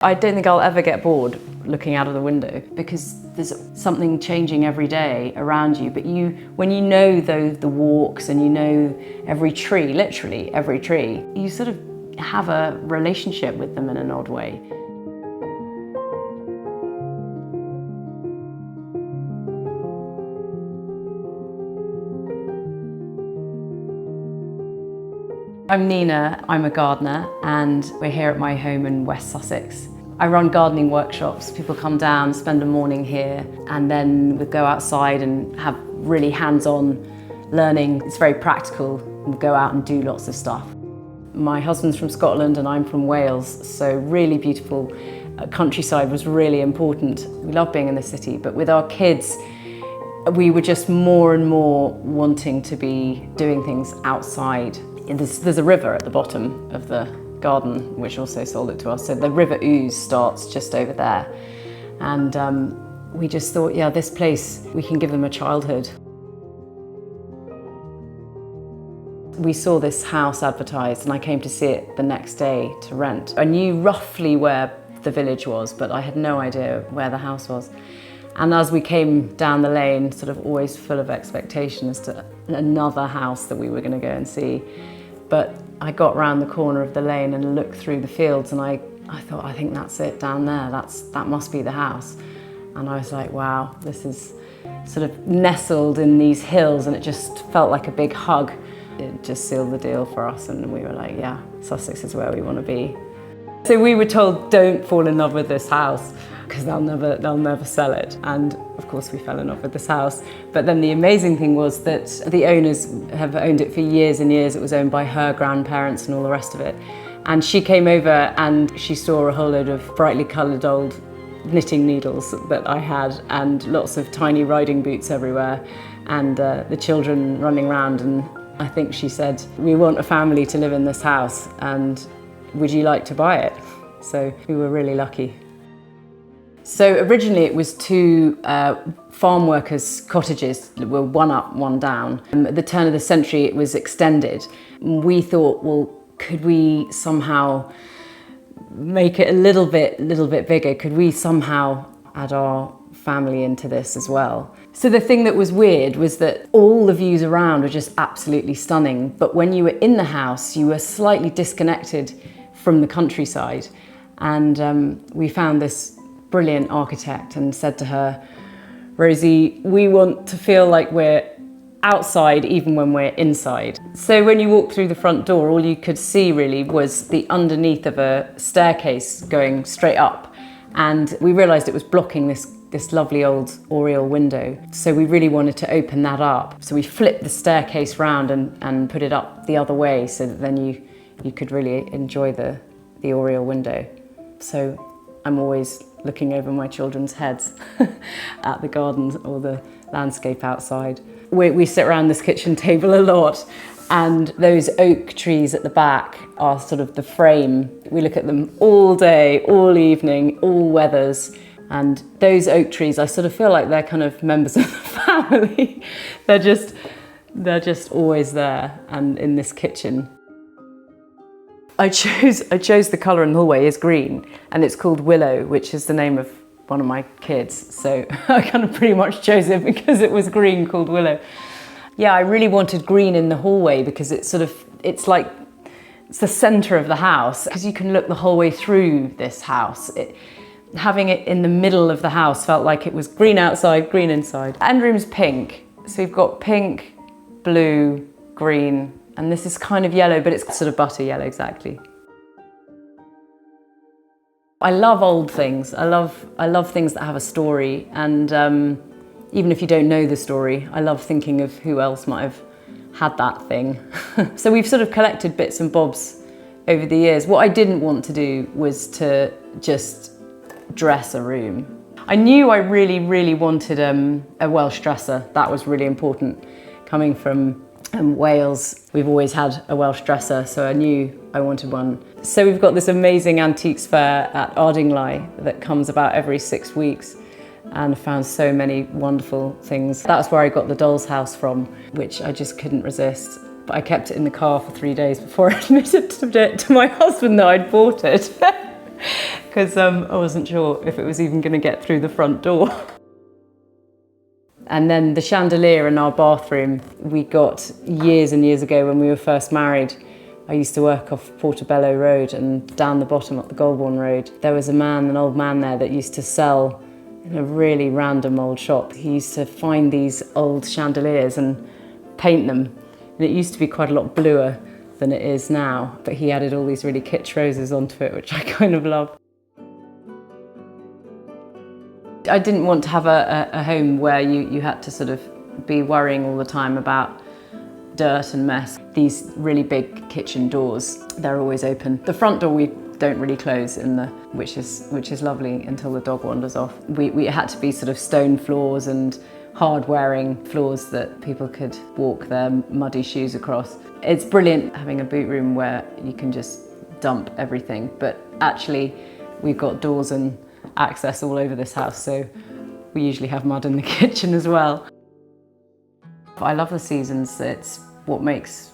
I don't think I'll ever get bored looking out of the window because there's something changing every day around you. But when you know the walks and you know every tree, literally every tree, you sort of have a relationship with them in an odd way. I'm Nina, I'm a gardener, and we're here at my home in West Sussex. I run gardening workshops. People come down, spend a morning here, and then we go outside and have really hands-on learning. It's very practical. We go out and do lots of stuff. My husband's from Scotland and I'm from Wales, so really beautiful countryside was really important. We love being in the city, but with our kids, we were just more and more wanting to be doing things outside. There's a river at the bottom of the garden, which also sold it to us. So the River Ouse starts just over there. And we just thought, yeah, this place, we can give them a childhood. We saw this house advertised and I came to see it the next day to rent. I knew roughly where the village was, but I had no idea where the house was. And as we came down the lane, sort of always full of expectation as to another house that we were going to go and see. But I got round the corner of the lane and looked through the fields and I thought, I think that's it down there, that must be the house. And I was like, wow, this is sort of nestled in these hills and it just felt like a big hug. It just sealed the deal for us and we were like, yeah, Sussex is where we want to be. So we were told, don't fall in love with this house because they'll never sell it. And of course we fell in love with this house. But then the amazing thing was that the owners have owned it for years and years. It was owned by her grandparents and all the rest of it. And she came over and she saw a whole load of brightly coloured old knitting needles that I had and lots of tiny riding boots everywhere and the children running around. And I think she said, we want a family to live in this house and would you like to buy it? So we were really lucky. So originally it was two farm workers' cottages that were one up, one down. At the turn of the century it was extended. We thought, well, could we somehow make it a little bit bigger? Could we somehow add our family into this as well? So the thing that was weird was that all the views around were just absolutely stunning, but when you were in the house you were slightly disconnected from the countryside. And we found this brilliant architect and said to her, Rosie, we want to feel like we're outside even when we're inside. So when you walked through the front door, all you could see really was the underneath of a staircase going straight up. And we realised it was blocking this lovely old oriel window. So we really wanted to open that up. So we flipped the staircase round and put it up the other way so that then you could really enjoy the oriel window. So I'm always looking over my children's heads at the gardens or the landscape outside. We sit around this kitchen table a lot and those oak trees at the back are sort of the frame. We look at them all day, all evening, all weathers. And those oak trees, I sort of feel like they're kind of members of the family. They're just always there and in this kitchen. I chose the colour in the hallway is green and it's called Willow, which is the name of one of my kids. So I kind of pretty much chose it because it was green, called Willow. Yeah, I really wanted green in the hallway because it's the centre of the house because you can look the whole way through this house. Having it in the middle of the house felt like it was green outside, green inside. End room's pink. So you've got pink, blue, green, and this is kind of yellow, but it's sort of butter yellow, exactly. I love old things. I love things that have a story, and even if you don't know the story, I love thinking of who else might have had that thing. So we've sort of collected bits and bobs over the years. What I didn't want to do was to just dress a room. I knew I really wanted a Welsh dresser. That was really important. Coming from Wales, we've always had a Welsh dresser, so I knew I wanted one. So we've got this amazing antiques fair at Ardingly that comes about every 6 weeks and found so many wonderful things. That's where I got the doll's house from, which I just couldn't resist. But I kept it in the car for 3 days before I admitted to my husband that I'd bought it. because I wasn't sure if it was even going to get through the front door. And then the chandelier in our bathroom we got years and years ago when we were first married. I used to work off Portobello Road, and down the bottom up the Goulburn Road there was an old man there that used to sell in a really random old shop. He used to find these old chandeliers and paint them, and it used to be quite a lot bluer than it is now, but he added all these really kitsch roses onto it, which I kind of love. I didn't want to have a home where you had to sort of be worrying all the time about dirt and mess. These really big kitchen doors, they're always open. The front door we don't really close, which is lovely until the dog wanders off. We had to be sort of stone floors and hard-wearing floors that people could walk their muddy shoes across. It's brilliant having a boot room where you can just dump everything, but actually we've got doors and access all over this house, so we usually have mud in the kitchen as well. I love the seasons. It's what makes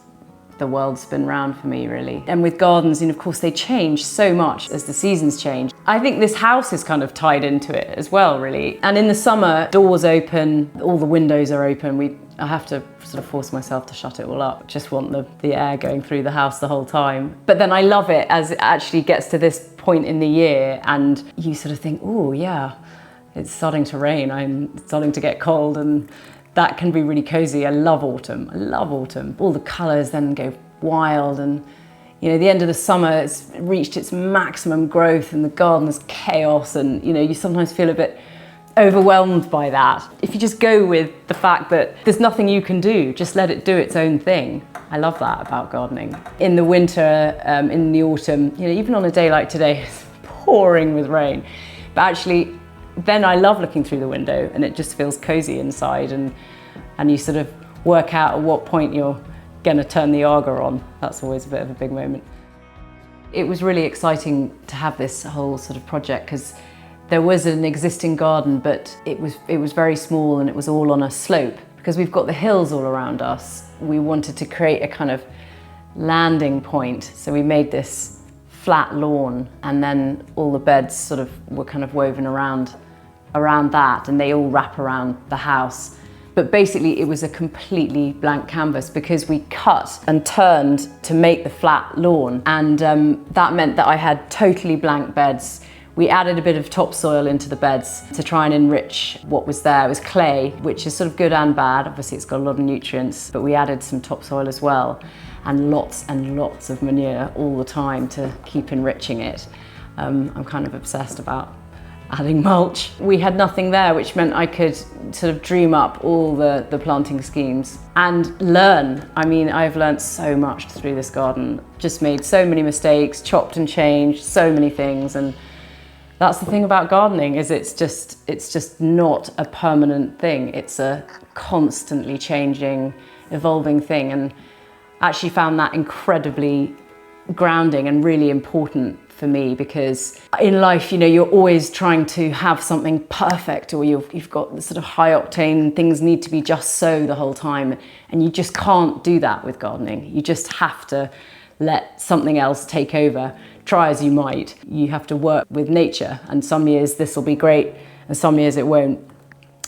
the world spin round for me, really. And with gardens, of course, they change so much as the seasons change. I think this house is kind of tied into it as well, really. And in the summer, doors open, all the windows are open. I have to sort of force myself to shut it all up. Just want the air going through the house the whole time. But then I love it as it actually gets to this point in the year and you sort of think, oh yeah, it's starting to rain, I'm starting to get cold, and that can be really cozy. I love autumn. I love autumn. All the colours then go wild, and the end of the summer it's reached its maximum growth and the garden's chaos, and you sometimes feel a bit overwhelmed by that. If you just go with the fact that there's nothing you can do, just let it do its own thing. I love that about gardening. In the winter, in the autumn, even on a day like today, it's pouring with rain, but actually then I love looking through the window and it just feels cozy inside, and you sort of work out at what point you're going to turn the Aga on. That's always a bit of a big moment. It was really exciting to have this whole sort of project because there was an existing garden, but it was very small and it was all on a slope. Because we've got the hills all around us, we wanted to create a kind of landing point. So we made this flat lawn, and then all the beds sort of were kind of woven around that, and they all wrap around the house. But basically it was a completely blank canvas because we cut and turned to make the flat lawn, and that meant that I had totally blank beds. We added a bit of topsoil into the beds to try and enrich what was there. It was clay, which is sort of good and bad. Obviously it's got a lot of nutrients, but we added some topsoil as well, and lots of manure all the time to keep enriching it. I'm kind of obsessed about adding mulch. We had nothing there, which meant I could sort of dream up all the planting schemes and learn. I mean, I've learned so much through this garden. Just made so many mistakes, chopped and changed so many things, and that's the thing about gardening, is it's just not a permanent thing. It's a constantly changing, evolving thing, and actually found that incredibly grounding and really important for me, because in life, you're always trying to have something perfect, or you've got the sort of high octane, things need to be just so the whole time, and you just can't do that with gardening. You just have to let something else take over. Try as you might, you have to work with nature, and some years this will be great and some years it won't.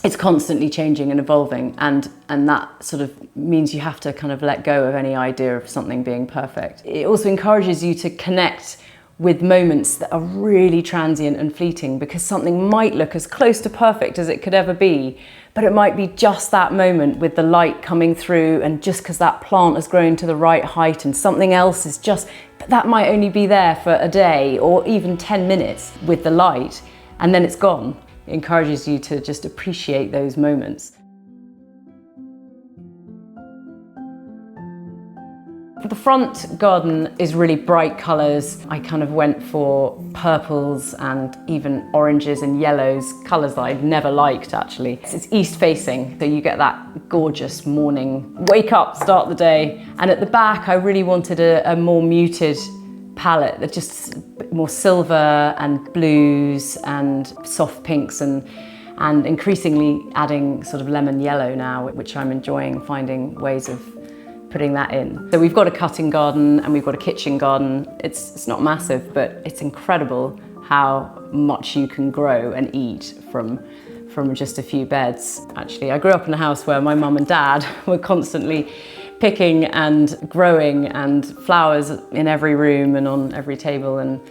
It's constantly changing and evolving, and that sort of means you have to kind of let go of any idea of something being perfect. It also encourages you to connect with moments that are really transient and fleeting, because something might look as close to perfect as it could ever be, but it might be just that moment with the light coming through, and just because that plant has grown to the right height, and something else is but that might only be there for a day or even 10 minutes with the light, and then it's gone. It encourages you to just appreciate those moments. The front garden is really bright colours. I kind of went for purples and even oranges and yellows, colours that I'd never liked actually. It's east facing, so you get that gorgeous morning, wake up, start the day. And at the back I really wanted a more muted palette, that just a bit more silver and blues and soft pinks, and increasingly adding sort of lemon yellow now, which I'm enjoying, finding ways of putting that in. So we've got a cutting garden and we've got a kitchen garden. It's not massive, but it's incredible how much you can grow and eat from just a few beds. Actually, I grew up in a house where my mum and dad were constantly picking and growing, and flowers in every room and on every table, and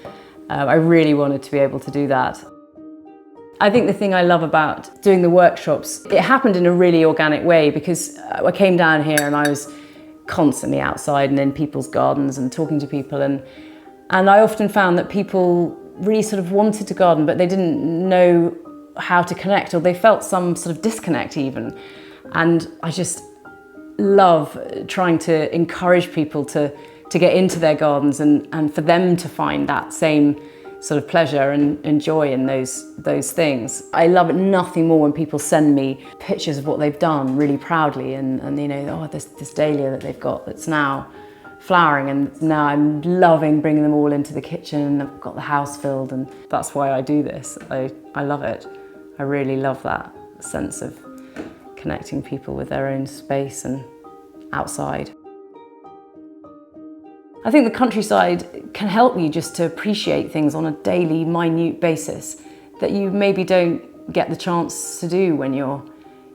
I really wanted to be able to do that. I think the thing I love about doing the workshops, it happened in a really organic way, because I came down here and I was constantly outside and in people's gardens and talking to people, and I often found that people really sort of wanted to garden, but they didn't know how to connect, or they felt some sort of disconnect even. And I just love trying to encourage people to get into their gardens and for them to find that same sort of pleasure and joy in those things. I love it nothing more when people send me pictures of what they've done really proudly, and you know, oh, this dahlia that they've got that's now flowering, and now I'm loving bringing them all into the kitchen, and I've got the house filled, and that's why I do this. I love it. I really love that sense of connecting people with their own space and outside. I think the countryside can help you just to appreciate things on a daily, minute basis that you maybe don't get the chance to do when you're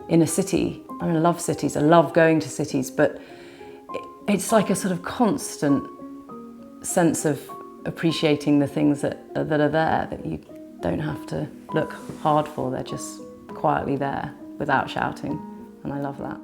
in a city. I mean, I love cities, I love going to cities, but it's like a sort of constant sense of appreciating the things that are there, that you don't have to look hard for. They're just quietly there without shouting, and I love that.